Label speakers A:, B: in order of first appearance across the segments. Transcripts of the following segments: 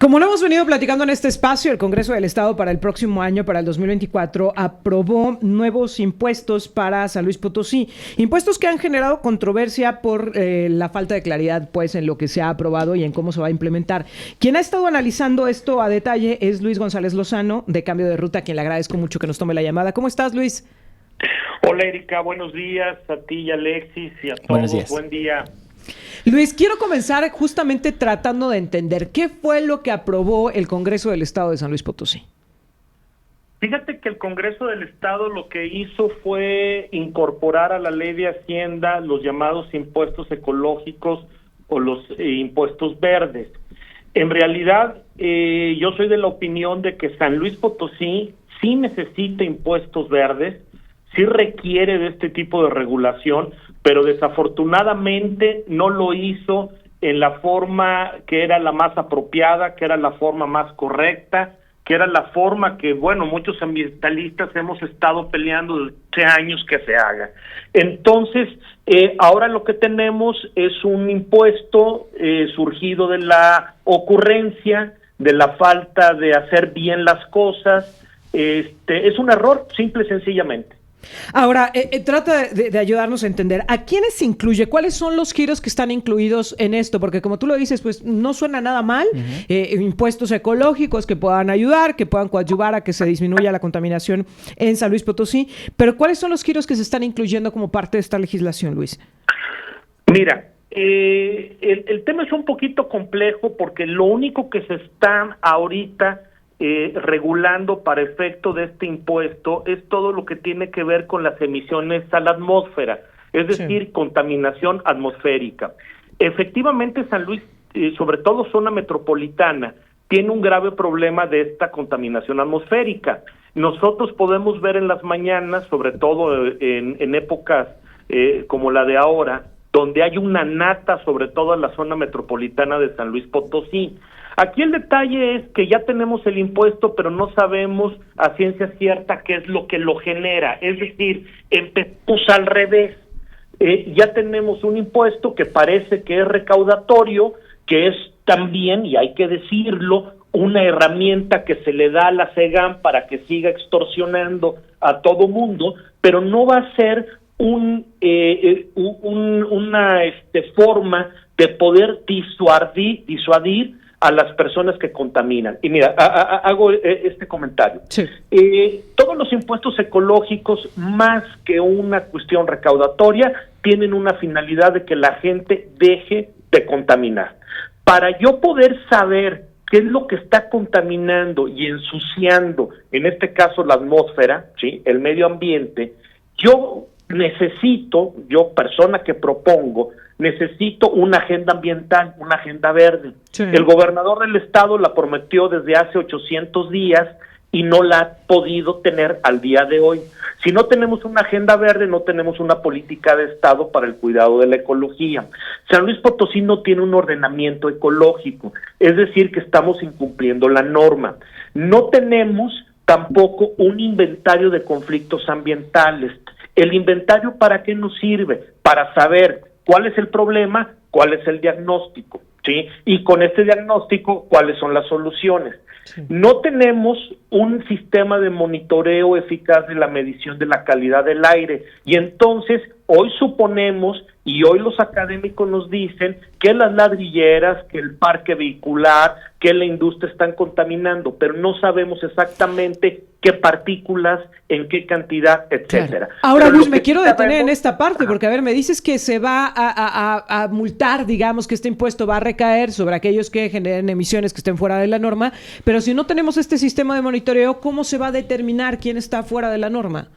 A: Como lo hemos venido platicando en este espacio, el Congreso del Estado para el próximo año, para el 2024, aprobó nuevos impuestos para San Luis Potosí. Impuestos que han generado controversia por la falta de claridad pues, en lo que se ha aprobado y en cómo se va a implementar. Quien ha estado analizando esto a detalle es Luis González Lozano, de Cambio de Ruta, a quien le agradezco mucho que nos tome la llamada. ¿Cómo estás, Luis?
B: Hola, Erika. Buenos días a ti y a Alexis y a todos. Buen día.
A: Luis, quiero comenzar justamente tratando de entender qué fue lo que aprobó el Congreso del Estado de San Luis Potosí.
B: Fíjate que el Congreso del Estado lo que hizo fue incorporar a la ley de Hacienda los llamados impuestos ecológicos o los impuestos verdes. En realidad, yo soy de la opinión de que San Luis Potosí sí necesita impuestos verdes, sí requiere de este tipo de regulación, pero desafortunadamente no lo hizo en la forma que era la más apropiada, que era la forma más correcta, que era la forma que, bueno, muchos ambientalistas hemos estado peleando desde años que se haga. Entonces, ahora lo que tenemos es un impuesto surgido de la ocurrencia, de la falta de hacer bien las cosas. Es un error, simple y sencillamente.
A: Ahora, trata de ayudarnos a entender a quiénes se incluye, cuáles son los giros que están incluidos en esto, porque como tú lo dices, pues no suena nada mal, impuestos ecológicos que puedan ayudar, que puedan coadyuvar a que se disminuya la contaminación en San Luis Potosí, pero ¿cuáles son los giros que se están incluyendo como parte de esta legislación, Luis?
B: Mira, el tema es un poquito complejo porque lo único que se está ahorita regulando para efecto de este impuesto es todo lo que tiene que ver con las emisiones a la atmósfera, es decir, contaminación atmosférica. Efectivamente, San Luis, sobre todo zona metropolitana, tiene un grave problema de esta contaminación atmosférica. Nosotros podemos ver en las mañanas, sobre todo en épocas como la de ahora, donde hay una nata, sobre todo en la zona metropolitana de San Luis Potosí. Aquí el detalle es que ya tenemos el impuesto, pero no sabemos a ciencia cierta qué es lo que lo genera. Es decir, empezamos al revés. Ya tenemos un impuesto que parece que es recaudatorio, que es también, y hay que decirlo, una herramienta que se le da a la SEGAM para que siga extorsionando a todo mundo, pero no va a ser una forma de poder disuadir a las personas que contaminan. Y mira, hago este comentario.
A: Sí.
B: Todos los impuestos ecológicos, más que una cuestión recaudatoria, tienen una finalidad de que la gente deje de contaminar. Para yo poder saber qué es lo que está contaminando y ensuciando, en este caso la atmósfera, ¿sí?, el medio ambiente, yo persona que propongo, necesito una agenda ambiental, una agenda verde. Sí. El gobernador del estado la prometió desde hace 800 días y no la ha podido tener al día de hoy. Si no tenemos una agenda verde, no tenemos una política de estado para el cuidado de la ecología. San Luis Potosí no tiene un ordenamiento ecológico, es decir, que estamos incumpliendo la norma. No tenemos tampoco un inventario de conflictos ambientales. ¿El inventario para qué nos sirve? Para saber cuál es el problema, cuál es el diagnóstico, ¿sí? Y con este diagnóstico, cuáles son las soluciones. Sí. No tenemos un sistema de monitoreo eficaz de la medición de la calidad del aire y entonces hoy suponemos y hoy los académicos nos dicen que las ladrilleras, que el parque vehicular, que la industria están contaminando, pero no sabemos exactamente qué partículas, en qué cantidad, etcétera.
A: Claro. Ahora, Luis, me quiero detener en esta parte, porque, a ver, me dices que se va a multar, digamos, que este impuesto va a recaer sobre aquellos que generen emisiones que estén fuera de la norma, pero si no tenemos este sistema de monitoreo, ¿cómo se va a determinar quién está fuera de la norma?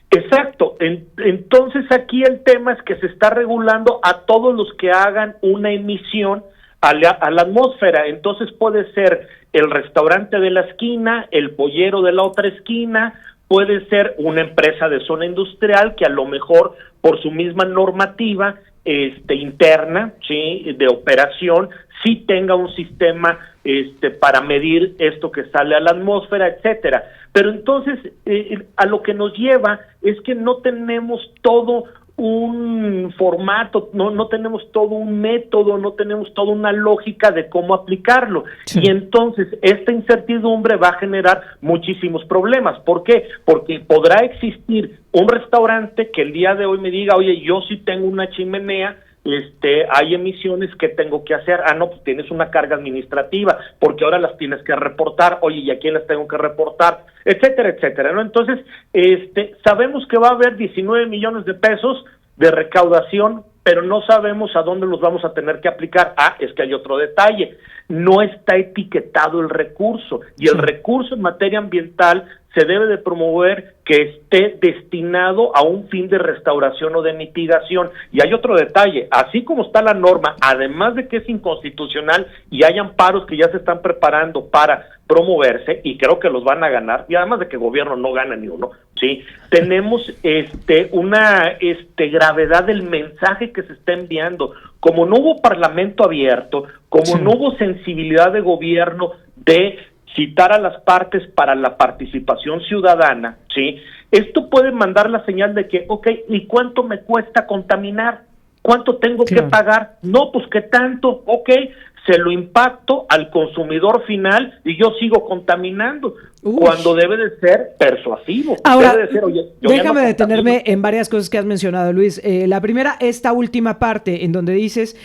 B: Exacto. Entonces aquí el tema es que se está regulando a todos los que hagan una emisión a la atmósfera. Entonces puede ser el restaurante de la esquina, el pollero de la otra esquina, puede ser una empresa de zona industrial que a lo mejor por su misma normativa interna, sí, de operación, sí tenga un sistema para medir esto que sale a la atmósfera, etcétera. Pero entonces a lo que nos lleva es que no tenemos todo un formato, no tenemos todo un método, no tenemos toda una lógica de cómo aplicarlo. Sí. Y entonces esta incertidumbre va a generar muchísimos problemas. ¿Por qué? Porque podrá existir un restaurante que el día de hoy me diga, oye, yo sí tengo una chimenea, hay emisiones que tengo que hacer. No, pues tienes una carga administrativa, porque ahora las tienes que reportar. Oye, ¿y a quién las tengo que reportar? Etcétera, etcétera, ¿no? Entonces, sabemos que va a haber 19 millones de pesos de recaudación, pero no sabemos a dónde los vamos a tener que aplicar. Es que hay otro detalle, no está etiquetado el recurso, y el recurso en materia ambiental se debe de promover que esté destinado a un fin de restauración o de mitigación. Y hay otro detalle, así como está la norma, además de que es inconstitucional y hay amparos que ya se están preparando para promoverse, y creo que los van a ganar, y además de que el gobierno no gana ni uno, ¿sí? Tenemos una gravedad del mensaje que se está enviando. Como no hubo parlamento abierto, como no hubo sensibilidad de gobierno de citar a las partes para la participación ciudadana, ¿sí? Esto puede mandar la señal de que, ¿y cuánto me cuesta contaminar? ¿Cuánto tengo que pagar? No, pues ¿qué tanto? Se lo impacto al consumidor final y yo sigo contaminando. Cuando debe de ser persuasivo.
A: Ahora,
B: debe de ser, oye,
A: déjame detenerme en varias cosas que has mencionado, Luis. La primera, esta última parte en donde dices,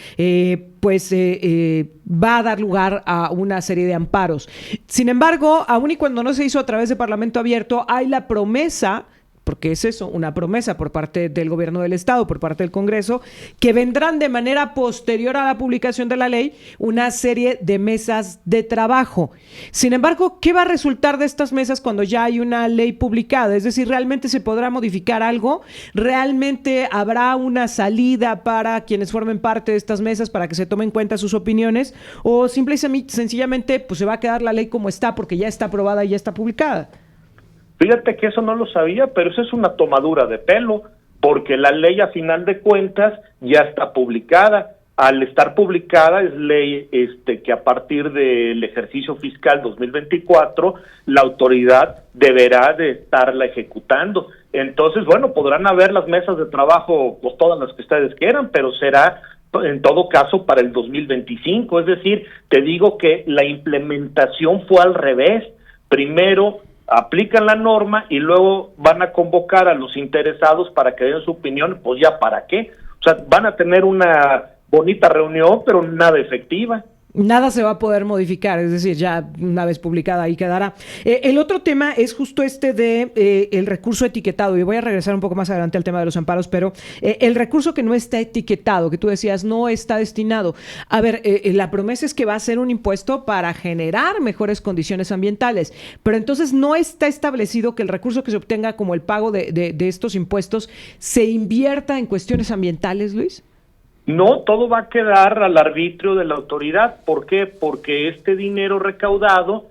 A: va a dar lugar a una serie de amparos. Sin embargo, aun y cuando no se hizo a través de Parlamento abierto, hay la promesa, porque es eso, una promesa por parte del gobierno del Estado, por parte del Congreso, que vendrán de manera posterior a la publicación de la ley una serie de mesas de trabajo. Sin embargo, ¿qué va a resultar de estas mesas cuando ya hay una ley publicada? Es decir, ¿realmente se podrá modificar algo? ¿Realmente habrá una salida para quienes formen parte de estas mesas para que se tomen en cuenta sus opiniones? ¿O simple y sencillamente pues, se va a quedar la ley como está porque ya está aprobada y ya está publicada?
B: Fíjate que eso no lo sabía, pero eso es una tomadura de pelo, porque la ley a final de cuentas ya está publicada. Al estar publicada es ley que a partir del ejercicio fiscal 2024 la autoridad deberá de estarla ejecutando. Entonces, bueno, podrán haber las mesas de trabajo, pues todas las que ustedes quieran, pero será en todo caso para el 2025. Es decir, te digo que la implementación fue al revés. Primero aplican la norma y luego van a convocar a los interesados para que den su opinión. Pues ya, ¿para qué? O sea, van a tener una bonita reunión, pero nada efectiva.
A: Nada se va a poder modificar, es decir, ya una vez publicada ahí quedará. El otro tema es justo de el recurso etiquetado, y voy a regresar un poco más adelante al tema de los amparos, pero el recurso que no está etiquetado, que tú decías no está destinado. A ver, la promesa es que va a ser un impuesto para generar mejores condiciones ambientales, pero entonces no está establecido que el recurso que se obtenga como el pago de estos impuestos se invierta en cuestiones ambientales, Luis.
B: No, todo va a quedar al arbitrio de la autoridad. ¿Por qué? Porque este dinero recaudado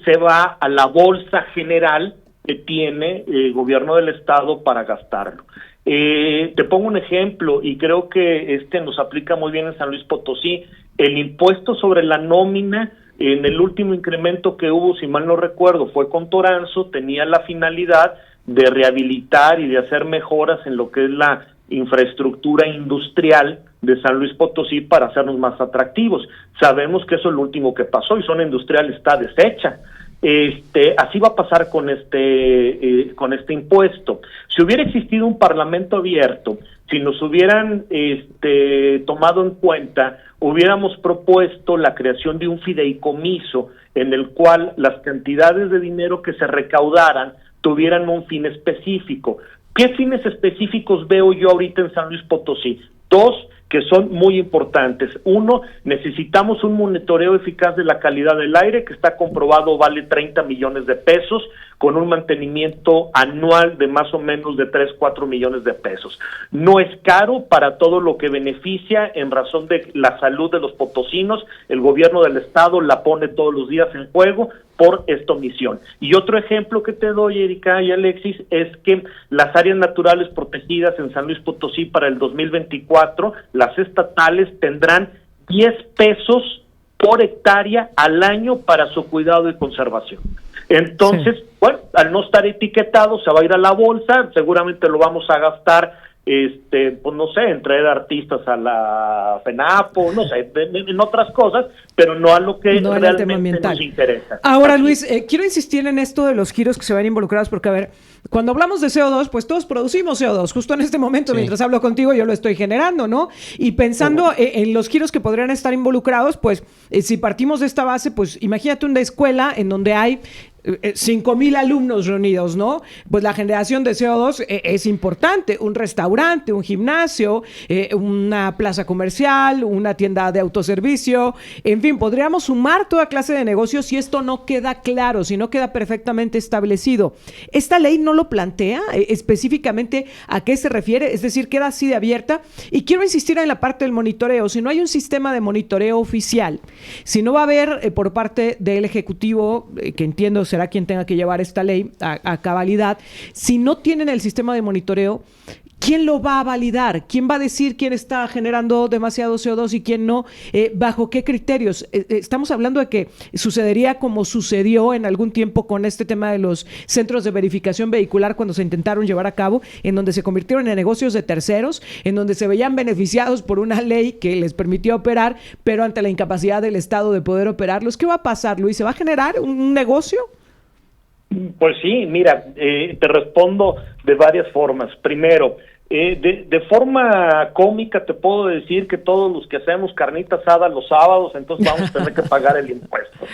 B: se va a la bolsa general que tiene el gobierno del Estado para gastarlo. Te pongo un ejemplo, y creo que nos aplica muy bien en San Luis Potosí. El impuesto sobre la nómina, en el último incremento que hubo, si mal no recuerdo, fue con Toranzo, tenía la finalidad de rehabilitar y de hacer mejoras en lo que es la infraestructura industrial de San Luis Potosí para hacernos más atractivos. Sabemos que eso es lo último que pasó y zona industrial está deshecha. Así va a pasar con este impuesto. Si hubiera existido un parlamento abierto, si nos hubieran tomado en cuenta, hubiéramos propuesto la creación de un fideicomiso en el cual las cantidades de dinero que se recaudaran tuvieran un fin específico. ¿Qué fines específicos veo yo ahorita en San Luis Potosí? Dos que son muy importantes. Uno, necesitamos un monitoreo eficaz de la calidad del aire, que está comprobado vale 30 millones de pesos, con un mantenimiento anual de más o menos de 3-4 millones de pesos. No es caro para todo lo que beneficia en razón de la salud de los potosinos. El gobierno del Estado la pone todos los días en juego por esta omisión. Y otro ejemplo que te doy, Erika y Alexis, es que las áreas naturales protegidas en San Luis Potosí para el 2024, las estatales, tendrán 10 pesos por hectárea al año para su cuidado y conservación. Entonces, bueno, al no estar etiquetado, se va a ir a la bolsa, seguramente lo vamos a gastar pues no sé, en traer artistas a la FENAPO, no sé, en otras cosas, pero no a lo que
A: no
B: realmente nos interesa.
A: Ahora, Luis, quiero insistir en esto de los giros que se ven involucrados, porque, a ver, cuando hablamos de CO2, pues todos producimos CO2. Justo en este momento, mientras hablo contigo, yo lo estoy generando, ¿no? Y pensando en los giros que podrían estar involucrados, pues, si partimos de esta base, pues, imagínate una escuela en donde hay 5,000 alumnos reunidos, ¿no? Pues la generación de CO2 es importante. Un restaurante, un gimnasio, una plaza comercial, una tienda de autoservicio, en fin, podríamos sumar toda clase de negocios si esto no queda claro, si no queda perfectamente establecido. ¿Esta ley no lo plantea específicamente a qué se refiere? Es decir, queda así de abierta. Y quiero insistir en la parte del monitoreo. Si no hay un sistema de monitoreo oficial, si no va a haber por parte del Ejecutivo, que entiendo será quien tenga que llevar esta ley a cabalidad, si no tienen el sistema de monitoreo, ¿quién lo va a validar? ¿Quién va a decir quién está generando demasiado CO2 y quién no? ¿Bajo qué criterios? Estamos hablando de que sucedería como sucedió en algún tiempo con este tema de los centros de verificación vehicular cuando se intentaron llevar a cabo, en donde se convirtieron en negocios de terceros, en donde se veían beneficiados por una ley que les permitió operar, pero ante la incapacidad del Estado de poder operarlos. ¿Qué va a pasar, Luis? ¿Se va a generar un negocio?
B: Pues sí, mira, te respondo de varias formas. Primero, de forma cómica te puedo decir que todos los que hacemos carnita asada los sábados, entonces vamos a tener que pagar el impuesto,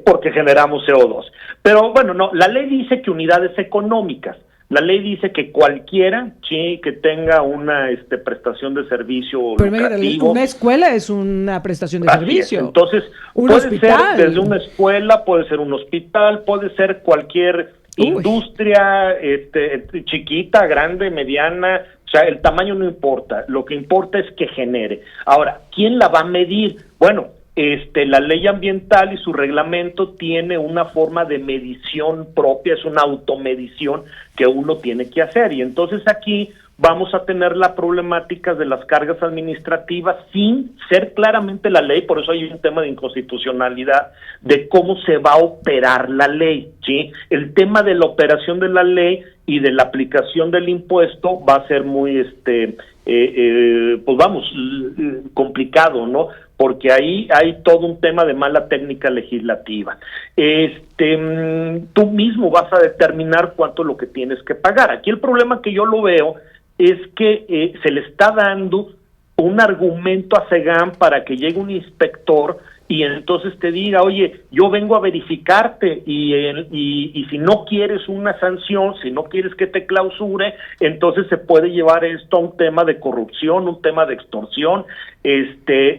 B: porque generamos CO2. Pero bueno, no, la ley dice que unidades económicas. La ley dice que cualquiera que tenga una prestación de servicio lucrativo.
A: Una escuela es una prestación de servicio.
B: Entonces, puede ser desde una escuela, puede ser un hospital, puede ser cualquier industria, chiquita, grande, mediana. O sea, el tamaño no importa. Lo que importa es que genere. Ahora, ¿quién la va a medir? Bueno, la ley ambiental y su reglamento tiene una forma de medición propia, es una automedición que uno tiene que hacer, y entonces aquí vamos a tener la problemática de las cargas administrativas sin ser claramente la ley. Por eso hay un tema de inconstitucionalidad de cómo se va a operar la ley, ¿sí? El tema de la operación de la ley y de la aplicación del impuesto va a ser muy, pues vamos, complicado, ¿no? Porque ahí hay todo un tema de mala técnica legislativa. Tú mismo vas a determinar cuánto es lo que tienes que pagar. Aquí el problema que yo lo veo es que se le está dando un argumento a SEGAM para que llegue un inspector y entonces te diga, oye, yo vengo a verificarte y si no quieres una sanción, si no quieres que te clausure, entonces se puede llevar esto a un tema de corrupción, un tema de extorsión,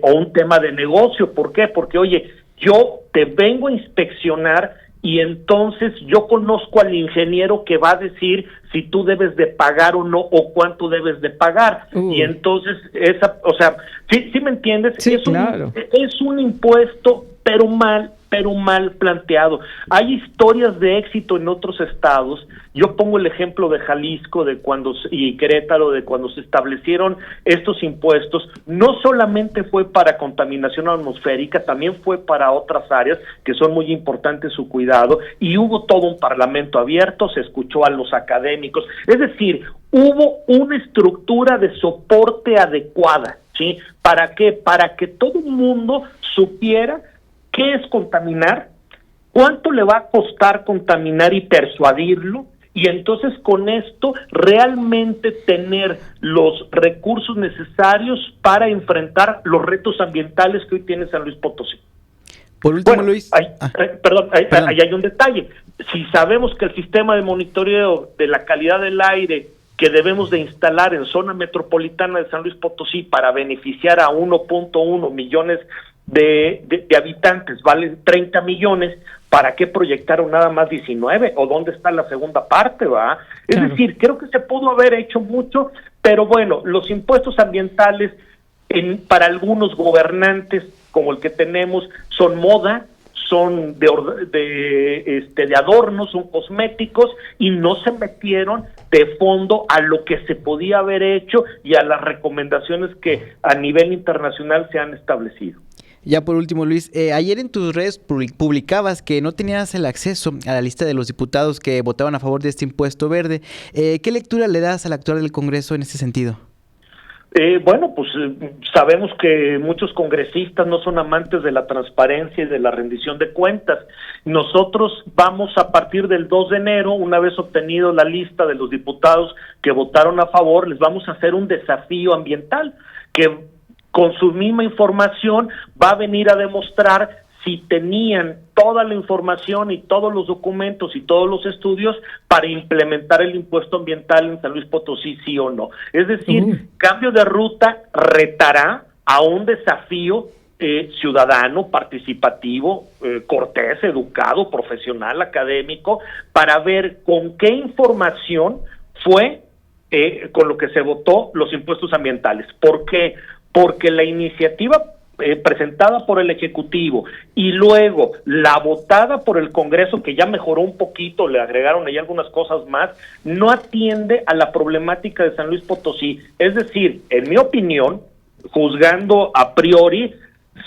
B: o un tema de negocio. ¿Por qué? Porque, oye, yo te vengo a inspeccionar y entonces yo conozco al ingeniero que va a decir si tú debes de pagar o no, o cuánto debes de pagar. Y entonces, o sea, ¿sí me entiendes?
A: Sí, claro.
B: Es un impuesto, pero mal planteado. Hay historias de éxito en otros estados. Yo pongo el ejemplo de Jalisco y Querétaro, de cuando se establecieron estos impuestos. No solamente fue para contaminación atmosférica, también fue para otras áreas que son muy importantes su cuidado, y hubo todo un parlamento abierto, se escuchó a los académicos, es decir, hubo una estructura de soporte adecuada, ¿sí? ¿Para qué? Para que todo el mundo supiera qué es contaminar, cuánto le va a costar contaminar y persuadirlo, y entonces con esto realmente tener los recursos necesarios para enfrentar los retos ambientales que hoy tiene San Luis Potosí.
C: Por último, Luis.
B: Ahí hay un detalle. Si sabemos que el sistema de monitoreo de la calidad del aire que debemos de instalar en zona metropolitana de San Luis Potosí para beneficiar a 1.1 millones de habitantes vale 30 millones, ¿para qué proyectaron nada más 19? ¿O dónde está la segunda parte, va? Es decir, creo que se pudo haber hecho mucho, pero bueno, los impuestos ambientales para algunos gobernantes como el que tenemos son moda, son de adornos, son cosméticos, y no se metieron de fondo a lo que se podía haber hecho y a las recomendaciones que a nivel internacional se han establecido.
C: Ya por último, Luis, ayer en tus redes publicabas que no tenías el acceso a la lista de los diputados que votaban a favor de este impuesto verde. ¿Qué lectura le das al actuar del Congreso en este sentido?
B: Bueno, pues sabemos que muchos congresistas no son amantes de la transparencia y de la rendición de cuentas. Nosotros vamos a partir del 2 de enero, una vez obtenido la lista de los diputados que votaron a favor, les vamos a hacer un desafío ambiental que con su misma información va a venir a demostrar si tenían toda la información y todos los documentos y todos los estudios para implementar el impuesto ambiental en San Luis Potosí, sí o no. Es decir, Cambio de Ruta retará a un desafío ciudadano, participativo, cortés, educado, profesional, académico, para ver con qué información fue con lo que se votó los impuestos ambientales. ¿Por qué? Porque la iniciativa presentada por el Ejecutivo y luego la votada por el Congreso, que ya mejoró un poquito, le agregaron ahí algunas cosas más, no atiende a la problemática de San Luis Potosí. Es decir, en mi opinión, juzgando a priori,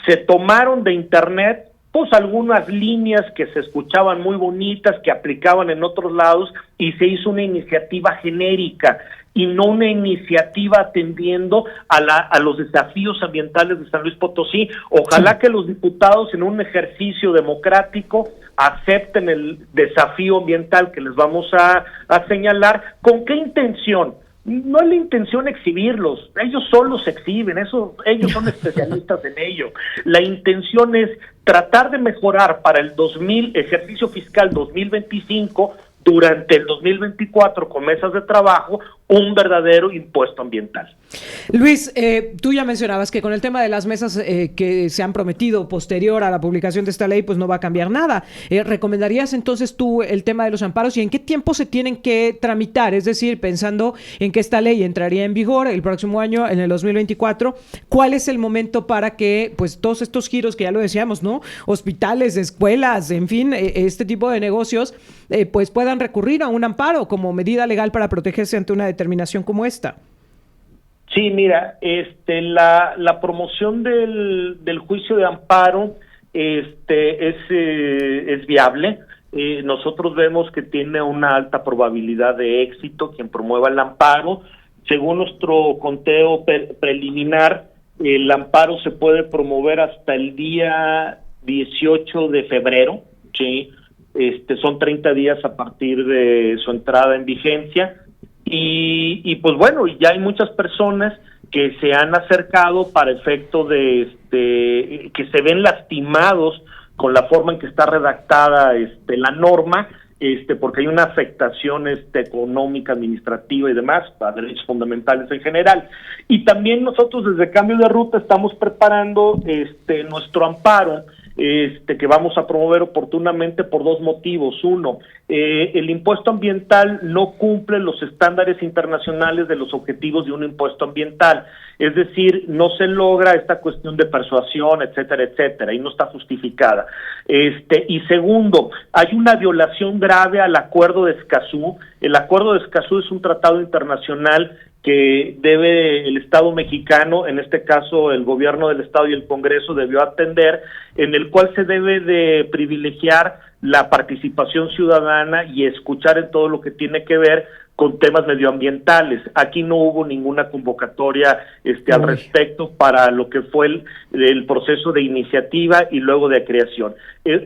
B: se tomaron de internet pues algunas líneas que se escuchaban muy bonitas, que aplicaban en otros lados, y se hizo una iniciativa genérica y no una iniciativa atendiendo a los desafíos ambientales de San Luis Potosí. Ojalá que los diputados, en un ejercicio democrático, acepten el desafío ambiental que les vamos a señalar. ¿Con qué intención? No es la intención exhibirlos, ellos solos se exhiben, ellos son especialistas en ello. La intención es tratar de mejorar para el ejercicio fiscal 2025, durante el 2024, con mesas de trabajo, un verdadero impuesto ambiental.
A: Luis, tú ya mencionabas que con el tema de las mesas que se han prometido posterior a la publicación de esta ley, pues no va a cambiar nada. ¿Recomendarías entonces tú el tema de los amparos y en qué tiempo se tienen que tramitar? Es decir, pensando en que esta ley entraría en vigor el próximo año, en el 2024, ¿cuál es el momento para que pues todos estos giros que ya lo decíamos, ¿no? Hospitales, escuelas, en fin, este tipo de negocios, pues puedan recurrir a un amparo como medida legal para protegerse ante una determinación como esta?
B: Sí, mira, la promoción del juicio de amparo es viable. Nosotros vemos que tiene una alta probabilidad de éxito quien promueva el amparo. Según nuestro conteo preliminar, el amparo se puede promover hasta el día 18 de febrero, ¿sí? Son 30 días a partir de su entrada en vigencia. Y pues bueno, ya hay muchas personas que se han acercado para efecto de que se ven lastimados con la forma en que está redactada la norma, porque hay una afectación económica, administrativa y demás para derechos fundamentales en general. Y también nosotros desde Cambio de Ruta estamos preparando nuestro amparo, que vamos a promover oportunamente por dos motivos. Uno, el impuesto ambiental no cumple los estándares internacionales de los objetivos de un impuesto ambiental, es decir, no se logra esta cuestión de persuasión, etcétera, etcétera, y no está justificada. Y segundo, hay una violación grave al Acuerdo de Escazú. El Acuerdo de Escazú es un tratado internacional que debe el Estado mexicano, en este caso el gobierno del Estado y el Congreso, debió atender, en el cual se debe de privilegiar la participación ciudadana y escuchar en todo lo que tiene que ver con temas medioambientales. Aquí no hubo ninguna convocatoria al respecto para lo que fue el proceso de iniciativa y luego de creación.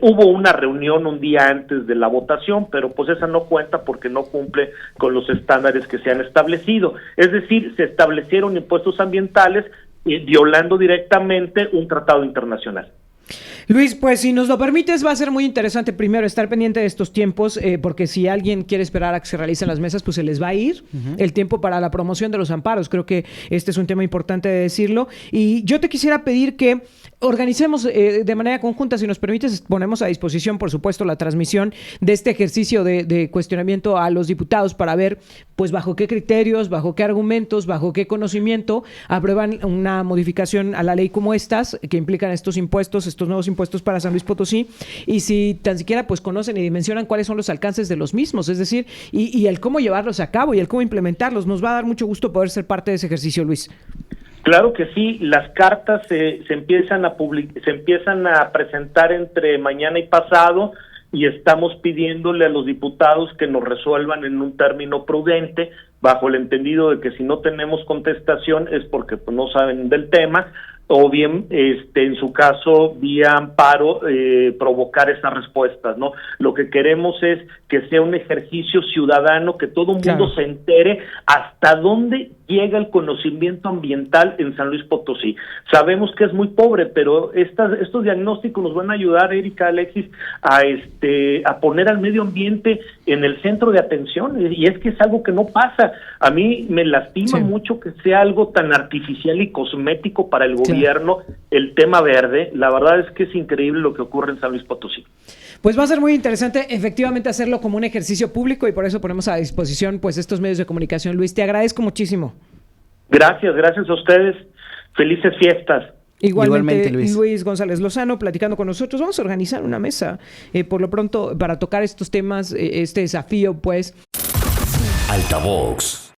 B: Hubo una reunión un día antes de la votación, pero pues esa no cuenta porque no cumple con los estándares que se han establecido. Es decir, se establecieron impuestos ambientales violando directamente un tratado internacional.
A: Luis, pues si nos lo permites, va a ser muy interesante primero estar pendiente de estos tiempos, porque si alguien quiere esperar a que se realicen las mesas, pues se les va a ir el tiempo para la promoción de los amparos. Creo que este es un tema importante de decirlo. Y yo te quisiera pedir que organicemos de manera conjunta, si nos permites, ponemos a disposición, por supuesto, la transmisión de este ejercicio de cuestionamiento a los diputados para ver, pues, bajo qué criterios, bajo qué argumentos, bajo qué conocimiento aprueban una modificación a la ley como estas, que implican estos impuestos, estos nuevos impuestos para San Luis Potosí, y si tan siquiera pues conocen y dimensionan cuáles son los alcances de los mismos, es decir, y el cómo llevarlos a cabo y el cómo implementarlos. Nos va a dar mucho gusto poder ser parte de ese ejercicio, Luis.
B: Claro que sí, las cartas se empiezan se empiezan a presentar entre mañana y pasado, y estamos pidiéndole a los diputados que nos resuelvan en un término prudente, bajo el entendido de que si no tenemos contestación es porque pues, no saben del tema, o bien en su caso vía amparo provocar esas respuestas, ¿no? Lo que queremos es que sea un ejercicio ciudadano, que todo el mundo se entere hasta dónde llega el conocimiento ambiental en San Luis Potosí. Sabemos que es muy pobre, pero estos diagnósticos nos van a ayudar, Erika, Alexis, a poner al medio ambiente en el centro de atención, y es que es algo que no pasa. A mí me lastima mucho que sea algo tan artificial y cosmético para el gobierno, el tema verde. La verdad es que es increíble lo que ocurre en San Luis Potosí.
A: Pues va a ser muy interesante efectivamente hacerlo como un ejercicio público, y por eso ponemos a disposición pues estos medios de comunicación. Luis, te agradezco muchísimo.
B: Gracias a ustedes. Felices fiestas.
A: Igualmente, Luis González Lozano platicando con nosotros. Vamos a organizar una mesa por lo pronto para tocar estos temas, este desafío pues.
D: Altavox.